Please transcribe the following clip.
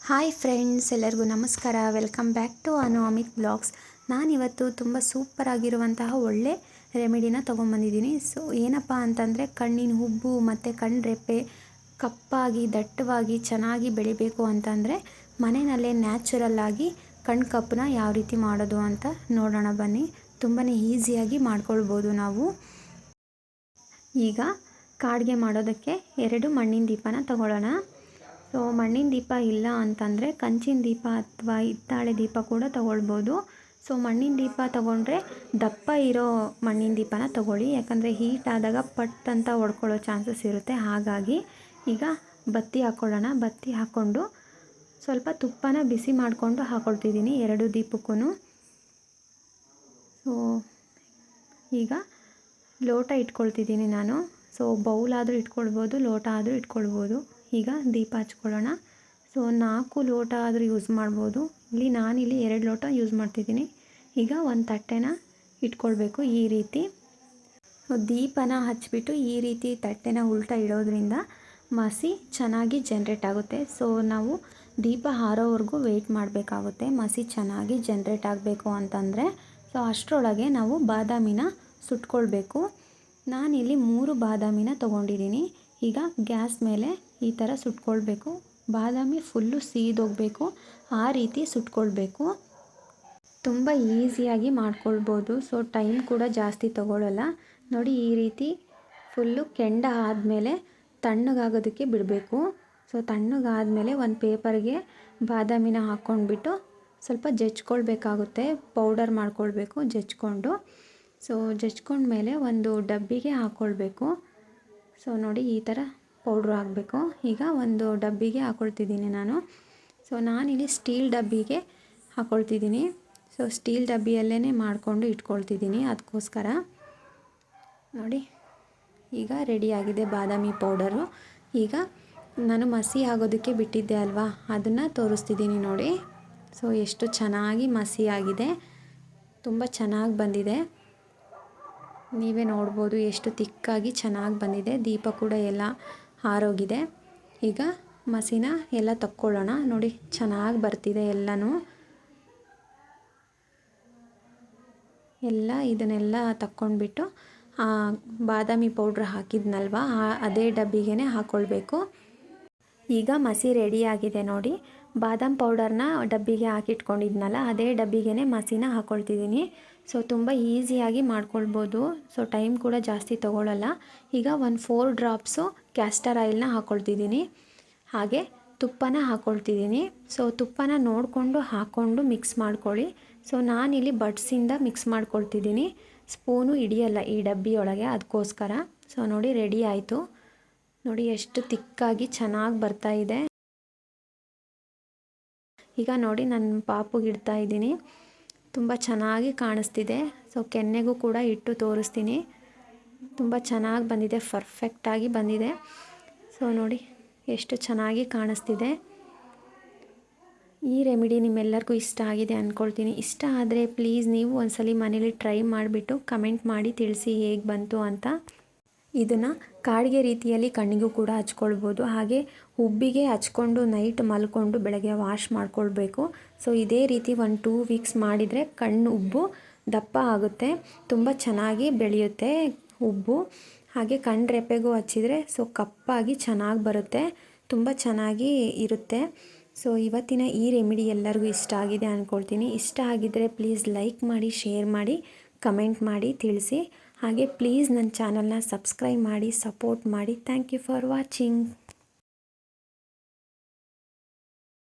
Hi friends, ಎಲ್ಲರಿಗೂ ನಮಸ್ಕಾರ. Welcome back to Amit blogs. ನಾನಿವತ್ತು ತುಂಬ ಸೂಪರಾಗಿರುವಂತಹ ಒಳ್ಳೆ ರೆಮಿಡಿನ ತೊಗೊಂಬಂದಿದ್ದೀನಿ. ಸೊ ಏನಪ್ಪ ಅಂತಂದರೆ, ಕಣ್ಣಿನ ಹುಬ್ಬು ಮತ್ತು ಕಣ್ಣು ಕಪ್ಪಾಗಿ ದಟ್ಟವಾಗಿ ಚೆನ್ನಾಗಿ ಬೆಳಿಬೇಕು ಅಂತಂದರೆ ಮನೆಯಲ್ಲೇ ನ್ಯಾಚುರಲ್ಲಾಗಿ ಕಣ್ಣು ಕಪ್ಪನ್ನ ಯಾವ ರೀತಿ ಮಾಡೋದು ಅಂತ ನೋಡೋಣ ಬನ್ನಿ. ತುಂಬಾ ಈಸಿಯಾಗಿ ಮಾಡ್ಕೊಳ್ಬೋದು ನಾವು. ಈಗ ಕಾಡಿಗೆ ಮಾಡೋದಕ್ಕೆ 2 ಮಣ್ಣಿನ ದೀಪನ ತಗೊಳ್ಳೋಣ. ಸೊ ಮಣ್ಣಿನ ದೀಪ ಇಲ್ಲ ಅಂತಂದರೆ ಕಂಚಿನ ದೀಪ ಅಥವಾ ಹಿತ್ತಾಳೆ ದೀಪ ಕೂಡ ತಗೊಳ್ಬೋದು. ಸೊ ಮಣ್ಣಿನ ದೀಪ ತಗೊಂಡ್ರೆ ದಪ್ಪ ಇರೋ ಮಣ್ಣಿನ ದೀಪನ ತಗೊಳ್ಳಿ, ಯಾಕಂದರೆ ಹೀಟ್ ಆದಾಗ ಪಟ್ ಅಂತ ಹೊಡ್ಕೊಳ್ಳೋ ಚಾನ್ಸಸ್ ಇರುತ್ತೆ. ಹಾಗಾಗಿ ಈಗ ಬತ್ತಿ ಹಾಕ್ಕೊಳ್ಳೋಣ. ಬತ್ತಿ ಹಾಕ್ಕೊಂಡು ಸ್ವಲ್ಪ ತುಪ್ಪನ ಬಿಸಿ ಮಾಡಿಕೊಂಡು ಹಾಕ್ಕೊಳ್ತಿದ್ದೀನಿ 2 ದೀಪಕ್ಕೂ. ಸೊ ಈಗ ಲೋಟ ಇಟ್ಕೊಳ್ತಿದ್ದೀನಿ ನಾನು. ಸೊ ಬೌಲ್ ಆದರೂ ಇಟ್ಕೊಳ್ಬೋದು, ಲೋಟ ಆದರೂ ಇಟ್ಕೊಳ್ಬೋದು. ಈಗ ದೀಪ ಹಚ್ಕೊಳ್ಳೋಣ. ಸೊ 4 ಲೋಟ ಆದರೂ ಯೂಸ್ ಮಾಡ್ಬೋದು. ನಾನಿಲ್ಲಿ 2 ಲೋಟ ಯೂಸ್ ಮಾಡ್ತಿದ್ದೀನಿ. ಈಗ ಒಂದು ತಟ್ಟೆನ ಇಟ್ಕೊಳ್ಬೇಕು ಈ ರೀತಿ. ದೀಪನ ಹಚ್ಬಿಟ್ಟು ಈ ರೀತಿ ತಟ್ಟೆನ ಉಲ್ಟಾ ಇಡೋದ್ರಿಂದ ಮಸಿ ಚೆನ್ನಾಗಿ ಜನ್ರೇಟ್ ಆಗುತ್ತೆ. ಸೊ ನಾವು ದೀಪ ಹಾರೋವರೆಗೂ ವೆಯ್ಟ್ ಮಾಡಬೇಕಾಗುತ್ತೆ ಮಸಿ ಚೆನ್ನಾಗಿ ಜನ್ರೇಟ್ ಆಗಬೇಕು ಅಂತಂದರೆ. ಸೊ ಅಷ್ಟರೊಳಗೆ ನಾವು ಬಾದಾಮಿನ ಸುಟ್ಕೊಳ್ಬೇಕು. ನಾನಿಲ್ಲಿ 3 ಬಾದಾಮಿನ ತೊಗೊಂಡಿದ್ದೀನಿ. ಈಗ ಗ್ಯಾಸ್ ಮೇಲೆ ಈ ಥರ ಸುಟ್ಕೊಳ್ಬೇಕು. ಬಾದಾಮಿ ಫುಲ್ಲು ಸೀದೋಗಬೇಕು, ಆ ರೀತಿ ಸುಟ್ಕೊಳ್ಬೇಕು. ತುಂಬ ಈಸಿಯಾಗಿ ಮಾಡ್ಕೊಳ್ಬೋದು. ಸೊ ಟೈಮ್ ಕೂಡ ಜಾಸ್ತಿ ತಗೊಳ್ಳಲ್ಲ. ನೋಡಿ, ಈ ರೀತಿ ಫುಲ್ಲು ಕೆಂಡ ಆದಮೇಲೆ ತಣ್ಣಗಾಗೋದಕ್ಕೆ ಬಿಡಬೇಕು. ಸೊ ತಣ್ಣಗಾದಮೇಲೆ ಒಂದು ಪೇಪರ್ಗೆ ಬಾದಾಮಿನ ಹಾಕ್ಕೊಂಡ್ಬಿಟ್ಟು ಸ್ವಲ್ಪ ಜಜ್ಕೊಳ್ಬೇಕಾಗುತ್ತೆ. ಪೌಡರ್ ಮಾಡ್ಕೊಳ್ಬೇಕು ಜಜ್ಕೊಂಡು. ಸೊ ಜಜ್ಕೊಂಡ್ಮೇಲೆ ಒಂದು ಡಬ್ಬಿಗೆ ಹಾಕ್ಕೊಳ್ಬೇಕು. ಸೊ ನೋಡಿ, ಈ ಥರ ಪೌಡ್ರು ಹಾಕಬೇಕು. ಈಗ ಒಂದು ಡಬ್ಬಿಗೆ ಹಾಕ್ಕೊಳ್ತಿದ್ದೀನಿ ನಾನು. ಸೊ ನಾನಿಲ್ಲಿ ಸ್ಟೀಲ್ ಡಬ್ಬಿಗೆ ಹಾಕ್ಕೊಳ್ತಿದ್ದೀನಿ. ಸೊ ಸ್ಟೀಲ್ ಡಬ್ಬಿಯಲ್ಲೇ ಮಾಡಿಕೊಂಡು ಇಟ್ಕೊಳ್ತಿದ್ದೀನಿ, ಅದಕ್ಕೋಸ್ಕರ. ನೋಡಿ, ಈಗ ರೆಡಿಯಾಗಿದೆ ಬಾದಾಮಿ ಪೌಡರು. ಈಗ ನಾನು ಮಸಿ ಆಗೋದಕ್ಕೆ ಬಿಟ್ಟಿದ್ದೆ ಅಲ್ವಾ, ಅದನ್ನು ತೋರಿಸ್ತಿದ್ದೀನಿ ನೋಡಿ. ಸೊ ಎಷ್ಟು ಚೆನ್ನಾಗಿ ಮಸಿ ಆಗಿದೆ, ತುಂಬ ಚೆನ್ನಾಗಿ ಬಂದಿದೆ. ನೀವೇ ನೋಡ್ಬೋದು ಎಷ್ಟು ತಿಕ್ಕಾಗಿ ಚೆನ್ನಾಗಿ ಬಂದಿದೆ. ದೀಪ ಕೂಡ ಎಲ್ಲ ಆರೋಗಿದೆ. ಈಗ ಮಸಿನ ಎಲ್ಲ ತಕ್ಕೊಳ್ಳೋಣ. ನೋಡಿ, ಚೆನ್ನಾಗಿ ಬರ್ತಿದೆ ಎಲ್ಲನೂ. ಇದನ್ನೆಲ್ಲ ತಕ್ಕೊಂಡ್ಬಿಟ್ಟು ಬಾದಾಮಿ ಪೌಡ್ರ್ ಹಾಕಿದ್ನಲ್ವ, ಅದೇ ಡಬ್ಬಿಗೆ ಹಾಕ್ಕೊಳ್ಬೇಕು. ಈಗ ಮಸಿ ರೆಡಿಯಾಗಿದೆ ನೋಡಿ. ಬಾದಾಮ್ ಪೌಡರ್ನ ಡಬ್ಬಿಗೆ ಹಾಕಿಟ್ಕೊಂಡಿದ್ನಲ್ಲ, ಅದೇ ಡಬ್ಬಿಗೆ ಮಸಿನ ಹಾಕ್ಕೊಳ್ತಿದ್ದೀನಿ. ಸೊ ತುಂಬ ಈಸಿಯಾಗಿ ಮಾಡ್ಕೊಳ್ಬೋದು. ಸೊ ಟೈಮ್ ಕೂಡ ಜಾಸ್ತಿ ತೊಗೊಳ್ಳಲ್ಲ. ಈಗ ಒಂದು 4 ಡ್ರಾಪ್ಸು ಕ್ಯಾಸ್ಟರ್ ಆಯಿಲ್ನ ಹಾಕ್ಕೊಳ್ತಿದ್ದೀನಿ. ಹಾಗೆ ತುಪ್ಪನ ಹಾಕ್ಕೊಳ್ತಿದ್ದೀನಿ. ಸೊ ತುಪ್ಪನ ನೋಡಿಕೊಂಡು ಹಾಕ್ಕೊಂಡು ಮಿಕ್ಸ್ ಮಾಡ್ಕೊಳ್ಳಿ. ಸೊ ನಾನಿಲ್ಲಿ ಬಡ್ಸಿಂದ ಮಿಕ್ಸ್ ಮಾಡ್ಕೊಳ್ತಿದ್ದೀನಿ. ಸ್ಪೂನು ಹಿಡಿಯಲ್ಲ ಈ ಡಬ್ಬಿಯೊಳಗೆ, ಅದಕ್ಕೋಸ್ಕರ. ಸೊ ನೋಡಿ, ರೆಡಿ ಆಯಿತು. ನೋಡಿ ಎಷ್ಟು ತಿಕ್ಕಾಗಿ ಚೆನ್ನಾಗಿ ಬರ್ತಾ ಇದೆ. ಈಗ ನೋಡಿ, ನನ್ನ ಪಾಪುಗೆ ಇಡ್ತಾ ಇದ್ದೀನಿ. ತುಂಬ ಚೆನ್ನಾಗಿ ಕಾಣಿಸ್ತಿದೆ. ಸೊ ಕೆನ್ನೆಗೂ ಕೂಡ ಇಟ್ಟು ತೋರಿಸ್ತೀನಿ. ತುಂಬ ಚೆನ್ನಾಗಿ ಬಂದಿದೆ, ಪರ್ಫೆಕ್ಟಾಗಿ ಬಂದಿದೆ. ಸೊ ನೋಡಿ ಎಷ್ಟು ಚೆನ್ನಾಗಿ ಕಾಣಿಸ್ತಿದೆ. ಈ ರೆಮಿಡಿ ನಿಮ್ಮೆಲ್ಲರಿಗೂ ಇಷ್ಟ ಆಗಿದೆ ಅಂದ್ಕೊಳ್ತೀನಿ. ಇಷ್ಟ ಆದರೆ ಪ್ಲೀಸ್ ನೀವು ಒಂದ್ಸಲಿ ಮನೇಲಿ ಟ್ರೈ ಮಾಡಿಬಿಟ್ಟು ಕಮೆಂಟ್ ಮಾಡಿ ತಿಳಿಸಿ ಹೇಗೆ ಬಂತು ಅಂತ. ಇದನ್ನು ಕಾಡಿಗೆ ರೀತಿಯಲ್ಲಿ ಕಣ್ಣಿಗೂ ಕೂಡ ಹಚ್ಕೊಳ್ಬೋದು. ಹಾಗೆ ಹುಬ್ಬಿಗೆ ಹಚ್ಕೊಂಡು ನೈಟ್ ಮಲ್ಕೊಂಡು ಬೆಳಗ್ಗೆ ವಾಶ್ ಮಾಡ್ಕೊಳ್ಬೇಕು. ಸೊ ಇದೇ ರೀತಿ 1-2 ವೀಕ್ಸ್ ಮಾಡಿದರೆ ಕಣ್ಣು ಉಬ್ಬು ದಪ್ಪ ಆಗುತ್ತೆ, ತುಂಬ ಚೆನ್ನಾಗಿ ಬೆಳೆಯುತ್ತೆ ಉಬ್ಬು. ಹಾಗೆ ಕಣ್ಣು ಹಚ್ಚಿದರೆ ಸೊ ಕಪ್ಪಾಗಿ ಚೆನ್ನಾಗಿ ಬರುತ್ತೆ, ತುಂಬ ಚೆನ್ನಾಗಿ ಇರುತ್ತೆ. ಸೊ ಇವತ್ತಿನ ಈ ರೆಮಿಡಿ ಎಲ್ಲರಿಗೂ ಇಷ್ಟ ಆಗಿದೆ ಅಂದ್ಕೊಳ್ತೀನಿ. ಇಷ್ಟ ಆಗಿದ್ದರೆ ಪ್ಲೀಸ್ ಲೈಕ್ ಮಾಡಿ, ಶೇರ್ ಮಾಡಿ, ಕಮೆಂಟ್ ಮಾಡಿ ತಿಳಿಸಿ. ಹಾಗೆ ಪ್ಲೀಸ್ ನನ್ನ ಚಾನಲ್ನ ಸಬ್ಸ್ಕ್ರೈಬ್ ಮಾಡಿ, ಸಪೋರ್ಟ್ ಮಾಡಿ. Thank you for watching.